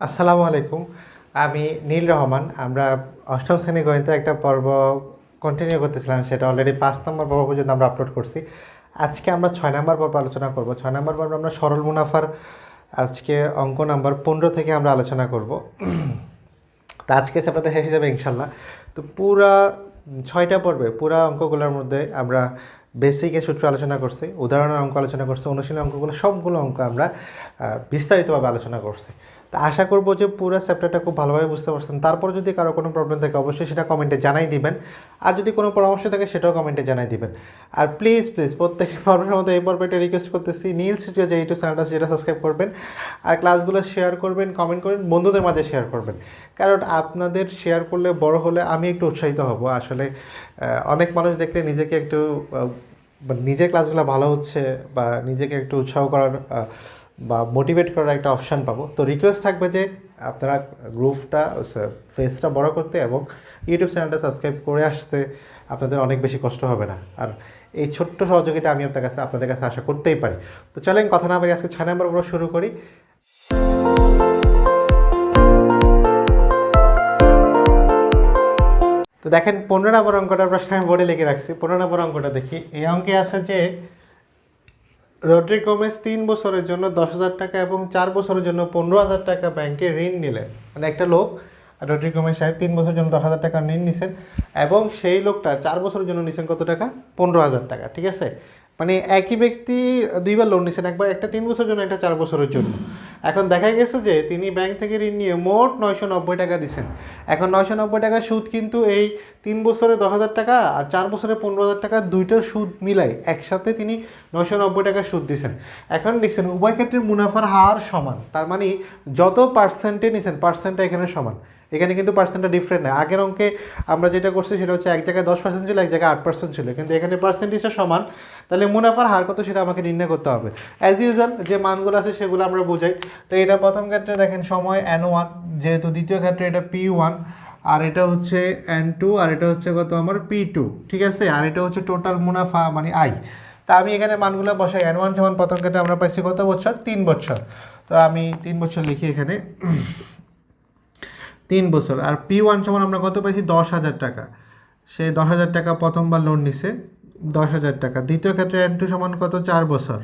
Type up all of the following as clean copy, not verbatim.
আসসালামু আলাইকুম। আমি নীল রহমান। আমরা অষ্টম শ্রেণী গণিতের একটা পর্ব কন্টিনিউ করতেছিলাম, সেটা অলরেডি 5 নম্বর পর্ব পর্যন্ত আমরা আপলোড করছি। আজকে আমরা 6 নম্বর পর্ব আলোচনা করব। 6 নম্বর পর্ব আমরা সরল মুনাফার আজকে অঙ্ক নাম্বার 15 থেকে আমরা আলোচনা করব। তো আজকে চ্যাপ্টারটা শেষ হয়ে যাবে ইনশাল্লাহ। তো পুরা 6টা পর্বে পুরা অঙ্কগুলোর মধ্যে আমরা বেসিকের সূত্র আলোচনা করছি, উদাহরণের অঙ্ক আলোচনা করছি, অনুশীলনী অঙ্কগুলো সবগুলো অঙ্ক আমরা বিস্তারিতভাবে আলোচনা করছি। তো আশা করবো যে পুরো চ্যাপ্টারটা খুব ভালোভাবে বুঝতে পারছেন। তারপর যদি কারো কোনো প্রবলেম থাকে অবশ্যই সেটা কমেন্টে জানাই দিবেন, আর যদি কোনো পরামর্শ থাকে সেটাও কমেন্টে জানাই দিবেন। আর প্লিজ প্রত্যেক পর্বের মধ্যে এই পর্বটা রিকোয়েস্ট করতেছি, নীলস যে ইউটিউব চ্যানেলটা সেটা সাবস্ক্রাইব করবেন, আর ক্লাসগুলো শেয়ার করবেন, কমেন্ট করবেন, বন্ধুদের মাঝে শেয়ার করবেন। কারণ আপনাদের শেয়ার করলে বড় হলে আমি একটু উৎসাহিত হব। আসলে অনেক মানুষ দেখলে নিজেকে একটু নিজের ক্লাসগুলো ভালো হচ্ছে বা নিজেকে একটু উৎসাহ করার বা মোটিভেট করার একটা অপশান পাবো। তো রিকোয়েস্ট থাকবে যে আপনারা গ্রুপটা ফেসটা বড় করতে এবং ইউটিউব চ্যানেলটা সাবস্ক্রাইব করে আসতে আপনাদের অনেক বেশি কষ্ট হবে না। আর এই ছোট্ট সহযোগিতা আমি আপনাদের কাছে আশা করতেই পারি। তো চলেন কথা না বলে আজকে 6 নম্বর পর্ব শুরু করি। তো দেখেন 15 নম্বর অঙ্কটার প্রশ্ন আমি বোর্ডে লিখে রাখছি। 15 নম্বর অঙ্কটা দেখি। এই অঙ্কে আছে যে রড্রিগ গোমেজ 3 বছরের জন্য 10,000 টাকা এবং 4 বছরের জন্য 15,000 টাকা ব্যাংকে ঋণ নিলেন। মানে একটা লোক, রড্রিগ গোমেজ সাহেব 3 বছরের জন্য 10,000 টাকা ঋণ নিছেন এবং সেই লোকটা 4 বছরের জন্য নিছেন কত টাকা? 15,000 টাকা। ঠিক আছে, মানে একই ব্যক্তি দুইবার লোন নিছেন, একবার একটা 3 বছরের জন্য, একটা 4 বছরের জন্য। এখন দেখা গেছে যে তিনি ব্যাংক থেকে ঋণ নিয়ে মোট 990 টাকা দিচ্ছেন। এখন 990 টাকা সুদ কিন্তু এই 3 বছরে 10,000 টাকা আর 4 বছরে 15,000 টাকা দুইটার সুদ মিলাই একসাথে তিনি 990 টাকা সুদ দিচ্ছেন। এখন লিখছেন উভয় ক্ষেত্রে মুনাফার হার সমান। তার মানে যত পার্সেন্টে নিছেন পার্সেন্টটা এখানে সমান। এখানে কিন্তু পার্সেন্টটা ডিফারেন্ট না। আগের অঙ্কে আমরা যেটা করছি সেটা হচ্ছে এক জায়গায় 10% ছিল, এক জায়গায় 8% ছিল, কিন্তু এখানে পার্সেন্টেজটা সমান। তাহলে মুনাফার হার কত সেটা আমাকে নির্ণয় করতে হবে। অ্যাজ ইউজুয়াল যে মানগুলো আছে সেগুলো আমরা বুঝাই। তো এটা প্রথম ক্ষেত্রে দেখেন সময় N1, যেহেতু দ্বিতীয় ক্ষেত্রে এটা P1, আর এটা হচ্ছে N2, আর এটা হচ্ছে কত আমার P2। ঠিক আছে, আর এটা হচ্ছে টোটাল মুনাফা মানে আই। তা আমি এখানে মানগুলো বসাই। N1 সমান প্রথম ক্ষেত্রে আমরা পাইছি কত বছর? 3 বছর। তো আমি 3 বছর লিখি এখানে 3 বছর। আর P1 সমান আমরা কত পাইছি? 10,000 টাকা। সে 10,000 টাকা প্রথমবার লোন নিছে, 10,000 টাকা। দ্বিতীয় ক্ষেত্রে N2 সমান কত? 4 বছর।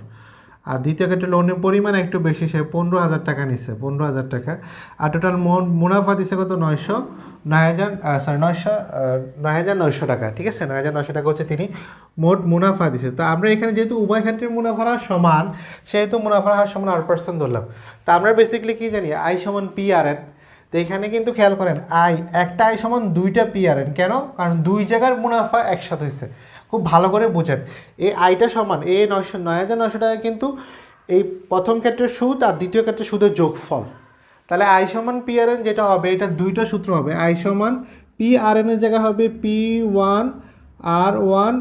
আর দ্বিতীয় ক্ষেত্রে লোনের পরিমাণ একটু বেশি, সে 15,000 টাকা নিচ্ছে, 15,000 টাকা। আর টোটাল মুনাফা দিচ্ছে কত? 9,900 টাকা। ঠিক আছে, 9,900 টাকা হচ্ছে তিনি মোট মুনাফা দিচ্ছে। তো আমরা এখানে যেহেতু উভয় ক্ষেত্রে মুনাফার হার সমান, সেহেতু মুনাফার হার সমান 8% ধরলাম। তো আমরা বেসিক্যালি কী জানি? আই সমান PRN। তো এখানে কিন্তু খেয়াল করেন, একটা আই সমান 2টা PRN। কেন? কারণ দুই জায়গার মুনাফা একসাথে হয়েছে। খুব ভালো করে বোঝেন, এই আইটা সমান 9,900 টাকা কিন্তু এই প্রথম ক্ষেত্রের সুদ আর দ্বিতীয় ক্ষেত্রের সুদের যোগফল। তাহলে আই সমান PRN যেটা হবে, এটা দুইটা সূত্র হবে। আই সমান PRN এর জায়গা হবে P1 R1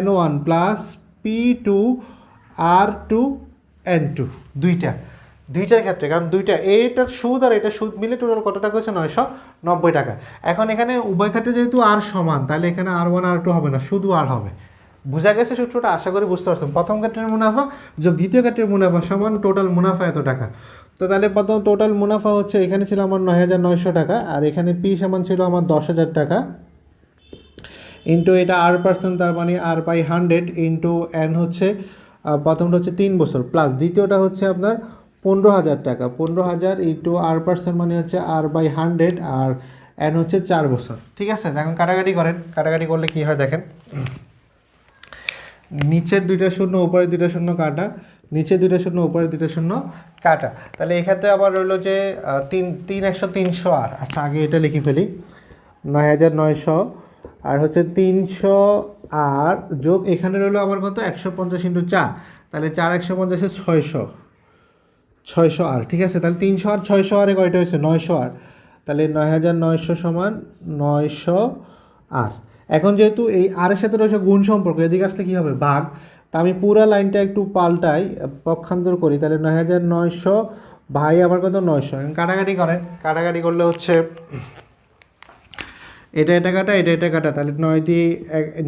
N1 plus P2 R2 N2। দুইটার ক্ষেত্রে, কারণ দুইটা এইটার সুদ আর এটার সুদ মিলে টোটাল কত টাকা হচ্ছে? 990 টাকা। এখন এখানে উভয় ক্ষেত্রে যেহেতু আর সমান, তাহলে এখানে R1 R2 হবে না, শুধু আর হবে। বোঝা গেছে সূত্রটা? আশা করি বুঝতে পারছেন। প্রথম ক্ষেত্রের মুনাফা যোগ দ্বিতীয় ক্ষেত্রের মুনাফা সমান টোটাল মুনাফা এত টাকা। তো তাহলে প্রথম টোটাল মুনাফা হচ্ছে, এখানে ছিল আমার 9,900 টাকা, আর এখানে P সমান ছিল আমার 10,000 টাকা, ইন্টু এটা R%, তার মানে R/100 ইন্টু N হচ্ছে প্রথমটা হচ্ছে 3 বছর, প্লাস দ্বিতীয়টা হচ্ছে আপনার 15,000 টাকা। 15,000 ইন্টু R% মানে হচ্ছে R/100, আর N হচ্ছে 4 বছর। ঠিক আছে, এখন কাটাকাটি করেন। কাটাকাটি করলে কি হয় দেখেন, নিচের 2টা শূন্য উপরের 2টা শূন্য কাটা, নিচের 2টা শূন্য উপরের 2টা শূন্য কাটা। তাহলে এক্ষেত্রে আবার রইলো যে 300 আর। আচ্ছা, আগে এটা লিখে ফেলি, 9,900 আর হচ্ছে 300 আর যোগ এখানে রইলো আমার কত? 150 ইন্টু 4, তাহলে 4 150 600 আর। ঠিক আছে, তাহলে 300 আর 600 আরে কয়টা হয়েছে? 900 আর। তাহলে 9,900 সমান 900 আর। এখন যেহেতু এই আরের সাথে রয়েছে গুণ সম্পর্ক, এদিকে আসলে কী হবে? ভাগ। তা আমি পুরো লাইনটা একটু পাল্টাই, পক্ষান্তর করি। তাহলে 9,900 ভাই আমার কত? 900। কাটাকাটি করেন। কাটাকাটি করলে হচ্ছে এটা কাটা, এটা কাটা, তাহলে 9 দিয়ে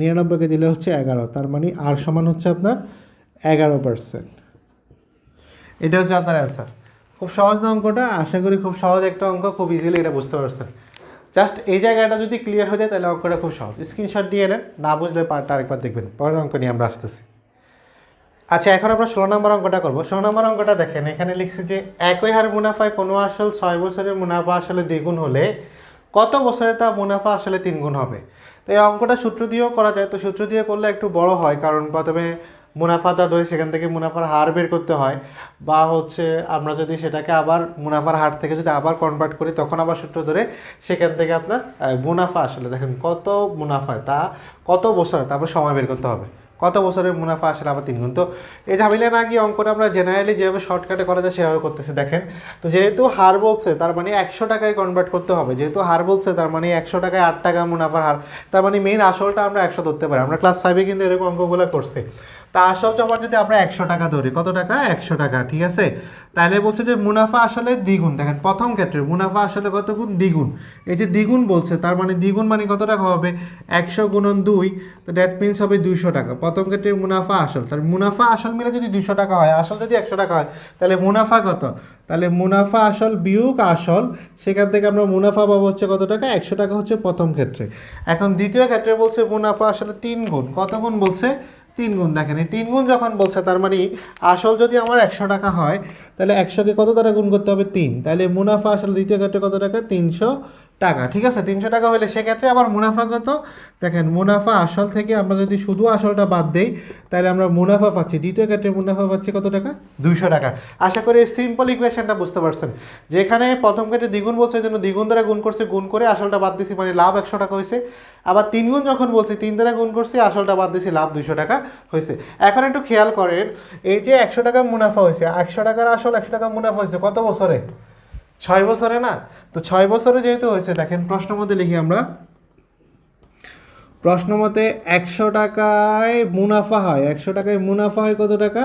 99কে দিলে হচ্ছে 11। তার মানে আর সমান হচ্ছে আপনার 11%। এটা হচ্ছে আপনার অ্যান্সার। খুব সহজ না অঙ্কটা? আশা করি খুব সহজ একটা অঙ্ক, খুব ইজিলি এটা বুঝতে পারছেন। জাস্ট এই জায়গাটা যদি ক্লিয়ার হয়ে যায় তাহলে অঙ্কটা খুব সহজ। স্ক্রিনশট দিয়ে নেন, না বুঝলে পার্টটা আরেকবার দেখবেন। পরের অঙ্ক নিয়ে আমরা আসতেছি। আচ্ছা, এখন আমরা 16 নম্বর অঙ্কটা করবো। 16 নম্বর অঙ্কটা দেখেন, এখানে লিখছি যে একই হার মুনাফায় কোনো আসল 6 বছরের মুনাফা আসলে দ্বিগুণ হলে কত বছরে তা মুনাফা আসলে 3 গুণ হবে। তো এই অঙ্কটা সূত্র দিয়েও করা যায়। তো সূত্র দিয়ে করলে একটু বড় হয়, কারণ প্রথমে মুনাফাটা ধরে সেখান থেকে মুনাফার হার বের করতে হয়, বা হচ্ছে আমরা যদি সেটাকে আবার মুনাফার হার থেকে যদি আবার কনভার্ট করি তখন আবার সূত্র ধরে সেখান থেকে আপনার মুনাফা আসলে দেখেন কত মুনাফা তা কত বছর, তারপর সময় বের করতে হবে কত বছরের মুনাফা আসলে আবার 3 গুণ। তো এই ঝামেলা না গিয়ে অঙ্কটা আমরা জেনারেলি যেভাবে শর্টকাটে করা যায় সেভাবে করতেছি। দেখেন, তো যেহেতু হার বলছে তার মানে 100 টাকায় কনভার্ট করতে হবে। যেহেতু হার বলছে তার মানে 100 টাকায় 8 টাকা মুনাফার হার, তার মানে মেইন আসলটা আমরা 100 ধরতে পারি। আমরা ক্লাস 5-এ কিন্তু এরকম অঙ্কগুলো করছি। তা আসল জমা যদি আমরা 100 টাকা ধরি, কত টাকা? 100 টাকা, ঠিক আছে। তাহলে বলছে যে মুনাফা আসলে দ্বিগুণ। দেখেন প্রথম ক্ষেত্রে মুনাফা আসলে কত গুণ? দ্বিগুণ। এই যে দ্বিগুণ বলছে তার মানে দ্বিগুণ মানে কত টাকা হবে? 100 গুণন 2, তো দ্যাট মিনস হবে 200 টাকা। প্রথম ক্ষেত্রে মুনাফা আসল, তার মুনাফা আসল মিলে যদি 200 টাকা হয়, আসল যদি 100 টাকা হয়, তাহলে মুনাফা কত? তাহলে মুনাফা আসল বিয়োগ আসল, সেখান থেকে আমরা মুনাফা পাবো হচ্ছে কত টাকা? 100 টাকা হচ্ছে প্রথম ক্ষেত্রে। এখন দ্বিতীয় ক্ষেত্রে বলছে মুনাফা আসলে 3 গুণ। কত গুণ বলছে? 3 গুণ। দেখেন এই 3 গুণ যখন বলছে তার মানে আসল যদি আমার 100 টাকা হয় তাহলে 100কে কত দ্বারা গুণ করতে হবে? 3। তাহলে মুনাফা আসল দ্বিতীয় ক্ষেত্রে কত টাকা? 300 টাকা, ঠিক আছে। 300 টাকা হলে সেক্ষেত্রে আবার মুনাফা কত? দেখেন মুনাফা আসল থেকে আমরা যদি শুধু আসলটা বাদ দেই তাহলে আমরা মুনাফা পাচ্ছি, দ্বিতীয় ক্ষেত্রে মুনাফা পাচ্ছি কত টাকা? 200 টাকা। আশা করি এই সিম্পল ইকুয়েশনটা বুঝতে পারছেন। যেখানে প্রথম ক্ষেত্রে দ্বিগুণ বলছে এই জন্য দ্বিগুণ দ্বারা গুণ করছে, গুণ করে আসলটা বাদ দিছি, মানে লাভ 100 টাকা হয়েছে। আবার 3 গুণ যখন বলছি 3 দ্বারা গুণ করছি, আসলটা বাদ দিছি, লাভ 200 টাকা হয়েছে। এখন একটু খেয়াল করেন, এই যে 100 টাকা মুনাফা হয়েছে, 100 টাকার আসল 100 টাকা মুনাফা হয়েছে কত বছরে? 6 বছরে না? তো 6 বছরে যেহেতু হয়েছে, দেখেন প্রশ্ন মতে লিখি আমরা, প্রশ্ন মতে 100 টাকায় মুনাফা হয়, 100 টাকায় মুনাফা হয় কত টাকা?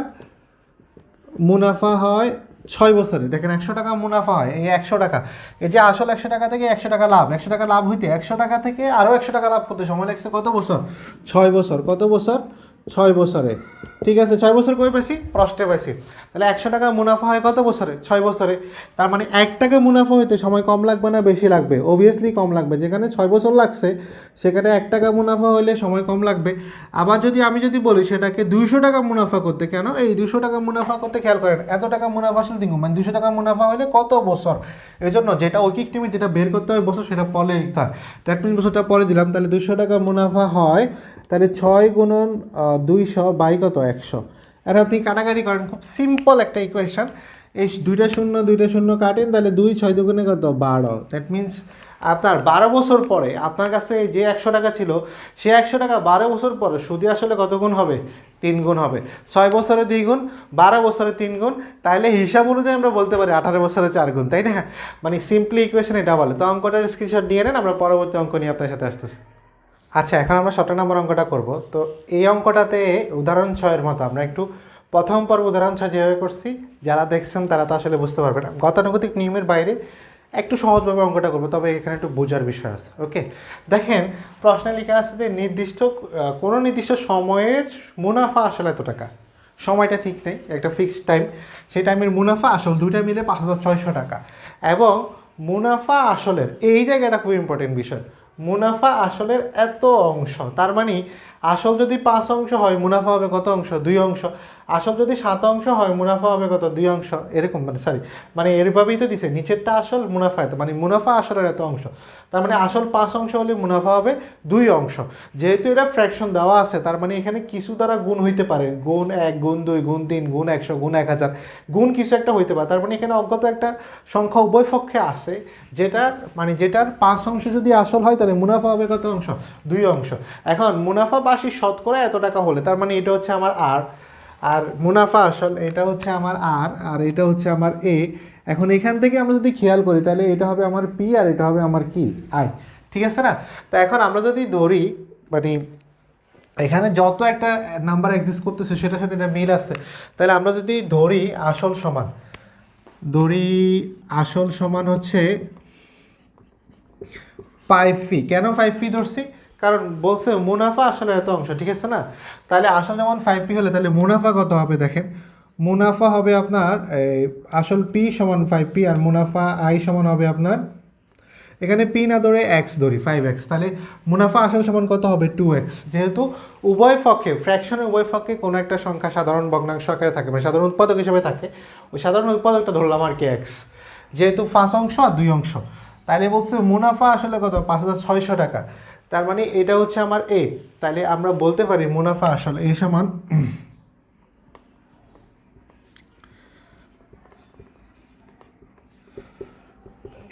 মুনাফা হয় 6 বছরে। দেখেন 100 টাকা মুনাফা হয়, এই 100 টাকা, এই যে আসল 100 টাকা থেকে 100 টাকা লাভ, 100 টাকা লাভ হইতে 100 টাকা থেকে আরও 100 টাকা লাভ করতে সময় লাগছে কত বছর? 6 বছর। কত বছর? 6 বছরে, ঠিক আছে। 6 বছর করে পাইছি, প্রশ্নে পাইছি। তাহলে 100 টাকা মুনাফা হয় কত বছরে? 6 বছরে। তার মানে 1 টাকা মুনাফা হইতে সময় কম লাগবে না বেশি লাগবে? অবভিয়াসলি কম লাগবে। যেখানে 6 বছর লাগছে সেখানে 1 টাকা মুনাফা হলে সময় কম লাগবে। আবার যদি আমি বলি সেটাকে 200 টাকা মুনাফা করতে, কেন? এই 200 টাকা মুনাফা করতে খেয়াল করেন, এত টাকা মুনাফা আসলে দ্বিগুণ, মানে 200 টাকা মুনাফা হলে কত বছর? এই জন্য যেটা ঐকিক টিমে যেটা বের করতে হয় বছর, সেটা পরে লিখতে হয়। দ্যাট মিনস বছরটা পরে দিলাম। তাহলে 200 টাকা মুনাফা হয়, তাহলে 6 গুণন 200 বাই কত? 100। আর আপনি কাটাকাটি করেন, খুব সিম্পল একটা ইকুয়েশন। এই দুইটা শূন্য কাটেন, তাহলে 2 6 দুগুণে কত? 12। দ্যাট মিনস আপনার 12 বছর পরে আপনার কাছে যে 100 টাকা ছিল, সে 100 টাকা 12 বছর পরে সুদে আসলে কত গুণ হবে? 3 গুণ হবে। 6 বছরে 2 গুণ, 12 বছরে 3 গুণ, তাহলে হিসাব অনুযায়ী আমরা বলতে পারি 18 বছরে 4 গুণ, তাই না? মানে সিম্পলি ইকুয়েশন এটা বলে। তো অঙ্কটার স্ক্রিনশট নিয়ে নেন, আমরা পরবর্তী অঙ্ক নিয়ে আপনার সাথে আসতেছি। আচ্ছা, এখন আমরা 17 নম্বর অঙ্কটা করব। তো এই অঙ্কটাতে উদাহরণ 6-এর মতো আমরা একটু প্রথম পর্ব উদাহরণ 6 যেভাবে করছি, যারা দেখছেন তারা তো আসলে বুঝতে পারবে না। গতানুগতিক নিয়মের বাইরে একটু সহজভাবে অঙ্কটা করবো, তবে এখানে একটু বোঝার বিষয় আছে। ওকে, দেখেন প্রশ্নে লেখা আছে যে কোনো নির্দিষ্ট সময়ের মুনাফা আসলে এত টাকা। সময়টা ঠিক নেই, একটা ফিক্সড টাইম, সেই টাইমের মুনাফা আসল দুইটা মিলে 5600 টাকা। এবং মুনাফা আসলের, এই জায়গাটা খুব ইম্পর্টেন্ট বিষয়, মুনাফা আসলের এত অংশ, তার মানে আসল যদি 5 অংশ হয় মুনাফা হবে কত অংশ? 2 অংশ। আসল যদি 7 অংশ হয় মুনাফা হবে কত? 2 অংশ। এরকম মানে এরভাবেই তো দিছে, নিচেরটা আসল মুনাফা এত, মানে মুনাফা আসলের এত অংশ। তার মানে আসল 5 অংশ হলে মুনাফা হবে 2 অংশ। যেহেতু এটা ফ্র্যাকশন দেওয়া আছে, তার মানে এখানে কিছু দ্বারা গুণ হইতে পারে, গুণ 1, গুণ 2, গুণ 3, গুণ 100, গুণ 1000, গুণ কিছু একটা হইতে পারে। তার মানে এখানে অজ্ঞাত একটা সংখ্যা উভয় পক্ষে আছে, যেটার 5 অংশ যদি আসল হয় তাহলে মুনাফা হবে কত অংশ? 2 অংশ। এখন মুনাফা বার্ষিক শতকরা এত টাকা হলে, তার মানে এটা হচ্ছে আমার আর মুনাফা আসল এটা হচ্ছে আমার আর এটা হচ্ছে আমার এ। এখন এখান থেকে আমরা যদি খেয়াল করি তাহলে এটা হবে আমার পি আর এটা হবে আমার কি? আই, ঠিক আছে না? তো এখন আমরা যদি ধরি, মানে এখানে যত একটা নাম্বার এক্সিস্ট করতেছে সেটার সাথে এটা মিল আছে, তাহলে আমরা যদি ধরি আসল সমান হচ্ছে 5 ফি। কেন 5 ফি ধরছি? কারণ বলছে মুনাফা আসলে এত অংশ, ঠিক আছে না? তাহলে আসল যেমন 5 পি হলে তাহলে মুনাফা কত হবে? দেখেন মুনাফা হবে আপনার আসল পি সমান 5p আর মুনাফা আই সমান হবে আপনার, এখানে পি না ধরে এক্স ধরি 5x, তাহলে মুনাফা আসল সমান কত হবে 2x। যেহেতু উভয় পক্ষে ফ্র্যাকশনের উভয় পক্ষে কোনো একটা সংখ্যা সাধারণ ভগ্নাংশ আকারে থাকে মানে সাধারণ উৎপাদক হিসেবে থাকে, ওই সাধারণ উৎপাদকটা ধরলাম আর কি এক্স, যেহেতু 5 অংশ আর 2 অংশ, তাহলে বলছে মুনাফা আসলে কত 5,600 টাকা, তার মানে এটা হচ্ছে আমার এ, তাহলে আমরা বলতে পারি মুনাফা আসল এ সমান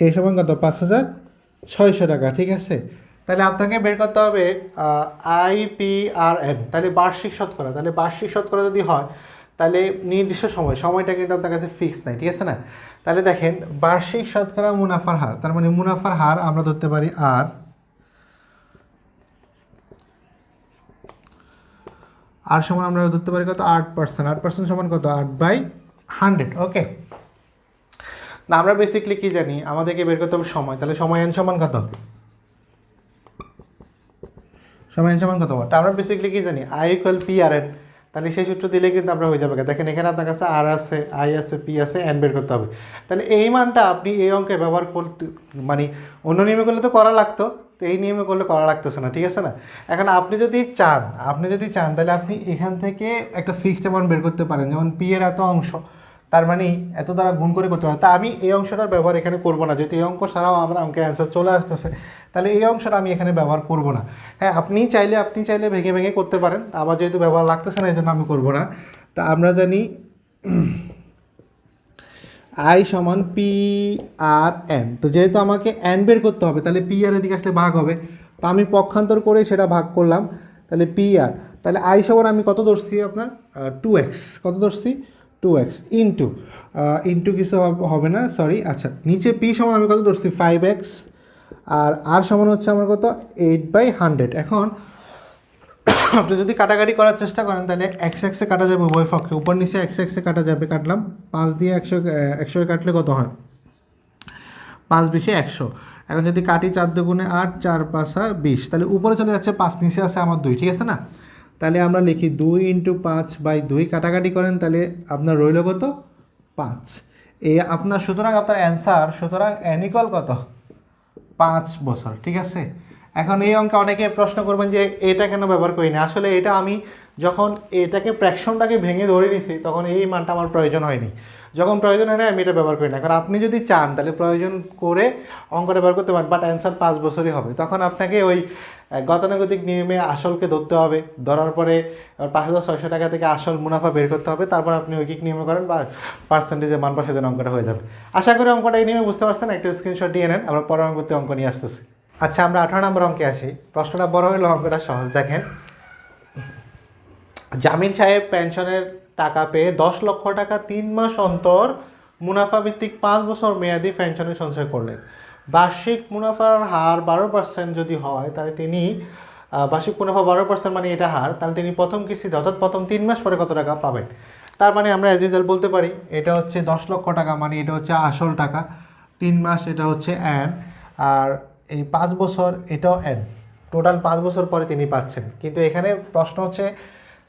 এই সমান কত 5,600 টাকা, ঠিক আছে। তাহলে আপনাকে বের করতে হবে IPRN, তাহলে বার্ষিক শতকরা, তাহলে বার্ষিক শতকরা যদি হয় তাহলে নির্দিষ্ট সময়টা কিন্তু আপনার কাছে ফিক্স নাই, ঠিক আছে না। তাহলে দেখেন বার্ষিক শতকরা মুনাফার হার, তার মানে মুনাফার হার আমরা ধরতে পারি আর সমান আমরা ধরতে পারি কত 8%, 8% সমান কত 8/100, ওকে। না আমরা বেসিকলি কি জানি, আমাদেরকে বের করতে হবে সময়, তাহলে সময় n সমান কত, সময় n সমান কত, তা আমরা বেসিকলি কি জানি I = PRN, তাহলে সেই সূত্র দিলে কিন্তু আমরা হয়ে যাবে। দেখেন এখানে আপনার কাছে আর আছে, আই আছে, পি আছে, n বের করতে হবে, তাহলে এই মানটা আপনি এই অঙ্কে ব্যবহার করতে মানে অন্য নিয়মে করলে তো করা লাগতো, তো এই নিয়মে করলে করা লাগতেছে না, ঠিক আছে না। এখন আপনি যদি চান তাহলে আপনি এখান থেকে একটা ফিক্সড অ্যামাউন্ট বের করতে পারেন, যেমন পি এর এত অংশ, তার মানে এত দ্বারা গুণ করে করতে পারেন। তা আমি এই অংশটার ব্যবহার এখানে করবো না, যেহেতু এই অঙ্ক ছাড়াও আমরা অঙ্কের অ্যান্সার চলে আসতেছে, তাহলে এই অংশটা আমি এখানে ব্যবহার করব না। হ্যাঁ আপনি চাইলে ভেঙে ভেঙে করতে পারেন, আমার যেহেতু ব্যবহার লাগতেছে না এই জন্য আমি করবো না। তা আমরা জানি I সমান PRN, তো যেহেতু আমাকে n বের করতে হবে তাহলে PR এদিকে আসলে ভাগ হবে, তো আমি পক্ষান্তর করে সেটা ভাগ করলাম, তাহলে PR, তাহলে I সমান আমি কত ধরছি আপনার 2x, কত ধরছি 2x ইন্টু কিছু হবে না সরি, আচ্ছা নিচে P সমান আমি কত ধরছি 5x, আর R সমান হচ্ছে আমার কত 8/100। এখন আপনি যদি কাটাকাটি করার চেষ্টা করেন তাহলে এক্সে কাটা যাবে উভয় পক্ষে, উপর নিচে এক্সে কাটা যাবে, কাটলাম 5 দিয়ে 100 কাটলে কত হয় 5 20 100। এখন যদি কাটি 4 দুগুণে 8, 4 5 20, তাহলে উপরে চলে যাচ্ছে 5, নিচে আছে আমার 2, ঠিক আছে না। তাহলে আমরা লিখি 2 × 5/2, কাটাকাটি করেন তাহলে আপনার রইল কত 5, এই আপনার সুতরাং আপনার অ্যান্সার, সুতরাং n = কত 5 বছর, ঠিক আছে। এখন এই অঙ্কে অনেকে প্রশ্ন করবেন যে এটা কেন ব্যবহার করি না, আসলে এটা আমি যখন এটাকে ফ্র্যাকশনটাকে ভেঙে ধরে নিছি তখন এই মানটা আমার প্রয়োজন হয়নি, যখন প্রয়োজন হয় না আমি এটা ব্যবহার করি না। কারণ আপনি যদি চান তাহলে প্রয়োজন করে অঙ্কটা ব্যবহার করতে পারেন, বাট অ্যান্সার 5 বছরই হবে, তখন আপনাকে ওই গতানুগতিক নিয়মে আসলকে ধরতে হবে, ধরার পরে 5,600 টাকা থেকে আসল মুনাফা বের করতে হবে, তারপর আপনি ঐকিক নিয়মে করেন বা পার্সেন্টেজে মান বসে দেন, অঙ্কটা হয়ে যাবে। আশা করি অঙ্কটা এই নিয়মে বুঝতে পারছেন, একটু স্ক্রিনশট দিয়ে নেন, আমরা পরবর্তী অঙ্ক নিয়ে আসতেছি। আচ্ছা আমরা 18 নম্বর অঙ্কে আসি, প্রশ্নটা বড় হলো অঙ্কটা সহজ। দেখেন জামিল সাহেব পেনশনের টাকা পেয়ে 10 লক্ষ টাকা 3 মাস অন্তর মুনাফা ভিত্তিক 5 বছর মেয়াদি পেনশনে সঞ্চয় করলেন। বার্ষিক মুনাফার হার 12% যদি হয় তাহলে তিনি বার্ষিক মুনাফা 12% মানে এটা হার, তাহলে তিনি প্রথম কিস্তিতে অর্থাৎ প্রথম 3 মাস পরে কত টাকা পাবেন। তার মানে আমরা অ্যাজ ইউজুয়াল বলতে পারি এটা হচ্ছে 10 লক্ষ টাকা, মানে এটা হচ্ছে আসল টাকা, 3 মাস এটা হচ্ছে n, আর এই 5 বছর এটাও n, টোটাল 5 বছর পরে তিনি পাচ্ছেন। কিন্তু এখানে প্রশ্ন হচ্ছে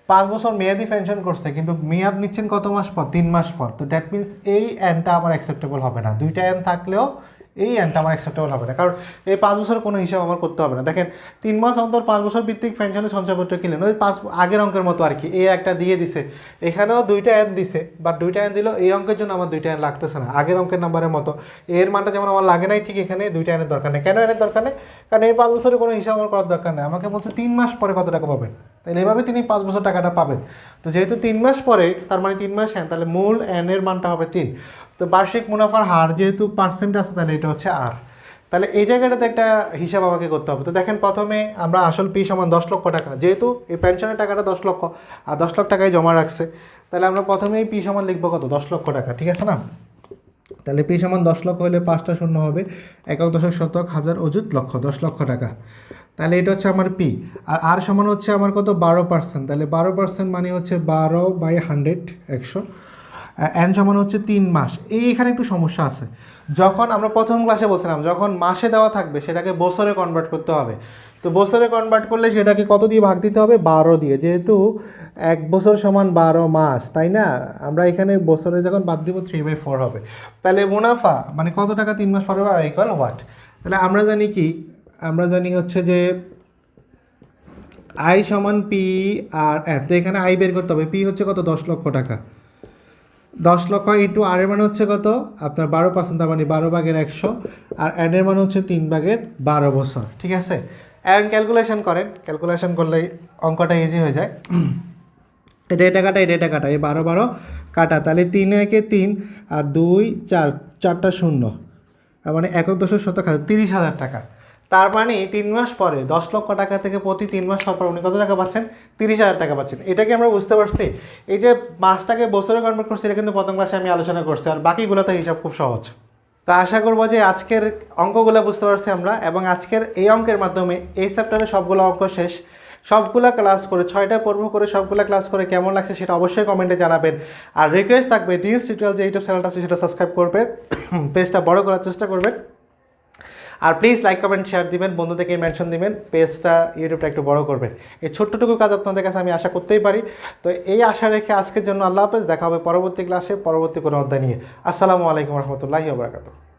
5 বছর মেয়াদি পেনশন করছে কিন্তু মেয়াদ নিচ্ছেন কত মাস পর, 3 মাস পর, তো দ্যাট মিনস এই এনটা আমার অ্যাকসেপ্টেবল হবে না, দুইটা এন থাকলেও এই এনটা আমার অ্যাকসেপ্টেবল হবে না, কারণ এই 5 বছরের কোনো হিসাব আমার করতে হবে না। দেখেন 3 মাস অন্তর 5 বছর ভিত্তিক পেনশনের সঞ্চয়পত্র কিনলেন, ওই 5 আগের অঙ্কের মতো আর কি, এই একটা দিয়ে দিছে, এখানেও দুইটা এন দিছে, বাট দুইটা এন দিল এই অঙ্কের জন্য আমার দুইটা এন লাগতেছে না, আগের অঙ্কের নাম্বারের মতো এর মানটা যেমন আমার লাগে নাই, ঠিক এখানে দুইটা এনের দরকার নেই। কেন এনের দরকার নেই, কারণ এই 5 বছরের কোনো হিসাব আমার করার দরকার নেই, আমাকে বলছে 3 মাস পরে কত টাকা পাবেন, তাহলে এইভাবে তিনি 5 বছর টাকাটা পাবেন। তো যেহেতু 3 মাস পরে, তার মানে 3 মাস এন, তাহলে মূল এন এর মানটা হবে 3। তো বার্ষিক মুনাফার হার যেহেতু পার্সেন্ট আছে তাহলে এটা হচ্ছে আর, তাহলে এই জায়গাটাতে একটা হিসাব আমাকে করতে হবে। তো দেখেন প্রথমে আমরা আসল পি সমান 10 লক্ষ টাকা, যেহেতু এই পেনশনের টাকাটা 10 লক্ষ আর 10 লাখ টাকায় জমা রাখছে, তাহলে আমরা প্রথমেই পি সমান লিখবো কত 10 লক্ষ টাকা, ঠিক আছে না। তাহলে পি সমান 10 লক্ষ হলে 5টা শূন্য হবে, একক দশক শতক হাজার অযুত লক্ষ, 10 লক্ষ টাকা, তাহলে এটা হচ্ছে আমার পি। আর সমান হচ্ছে আমার কত 12%, তাহলে 12% মানে হচ্ছে 12/100 100। এন সমান হচ্ছে 3 মাস। এখানে একটু সমস্যা আছে। যখন আমরা প্রথম ক্লাসে বলছিলাম যখন মাসে দেওয়া থাকবে সেটাকে বছরে কনভার্ট করতে হবে। তো বছরে কনভার্ট করলে সেটাকে কত দিয়ে ভাগ দিতে হবে? 12 দিয়ে, যেহেতু 1 বছর সমান 12 মাস, তাই না? আমরা এখানে বছরে যখন বাদ দিব 3/4 হবে। তাহলে মুনাফা মানে কত টাকা 3 মাস পরে আর ইকুয়াল হোয়াট? তাহলে আমরা জানি কি, আমরা জানি হচ্ছে যে আই সমান পি আর এন। তো এখানে আই বের করতে হবে। পি হচ্ছে কত? 10 লক্ষ টাকা। 10 লক্ষ ইন্টু আর এর মান হচ্ছে কত? আপনার 12%, তার মানে 12/100। আর এন এর মান হচ্ছে 3/12 বছর। ঠিক আছে, এখন ক্যালকুলেশন করেন। ক্যালকুলেশন করলে অঙ্কটা ইজি হয়ে যায়। এটা কাটা, এটা কাটা, এই 12 কাটা, তাহলে 3 একে 3 আর 2 4, 4টা 0, তার মানে 1.30,000 টাকা। তার মানে 3 মাস পরে 10 লক্ষ টাকা থেকে প্রতি 3 মাস পর উনি কত টাকা পাচ্ছেন? 30,000 টাকা পাচ্ছেন। এটা কি আমরা বুঝতে পারছি? এই যে মাসটাকে বছরে কনভার্ট করছি, এটা কিন্তু প্রথম ক্লাসে আমি আলোচনা করছি, আর বাকিগুলোতে হিসাব খুব সহজ। তা আশা করবো যে আজকের অঙ্কগুলো বুঝতে পারছি আমরা, এবং আজকের এই অঙ্কের মাধ্যমে এই চ্যাপ্টারে সবগুলো অঙ্ক শেষ। সবগুলা ক্লাস করে 6টা পর্ব করে সবগুলা ক্লাস করে কেমন লাগছে সেটা অবশ্যই কমেন্টে জানাবেন। আর রিকোয়েস্ট থাকবে নিলস টিউটোরিয়াল যে ইউটিউব চ্যানেলটা আছে সেটা সাবস্ক্রাইব করবেন, পেজটা বড় করার চেষ্টা করবেন। আর প্লিজ লাইক কমেন্ট শেয়ার দিবেন, বন্ধুদেরকে মেনশন দিবেন, পেজটা ইউটিউবটা একটু বড় করবেন। এই ছোট্টটুকু কাজ আপনাদের কাছে আমি আশা করতেই পারি। তো এই আশা রেখে আজকের জন্য আল্লাহ হাফেজ। দেখা হবে পরবর্তী ক্লাসে পরবর্তী কোনো অধ্যায় নিয়ে। আসসালামু আলাইকুম রহমতুল্লাহি ওয়া বারাকাতুহু।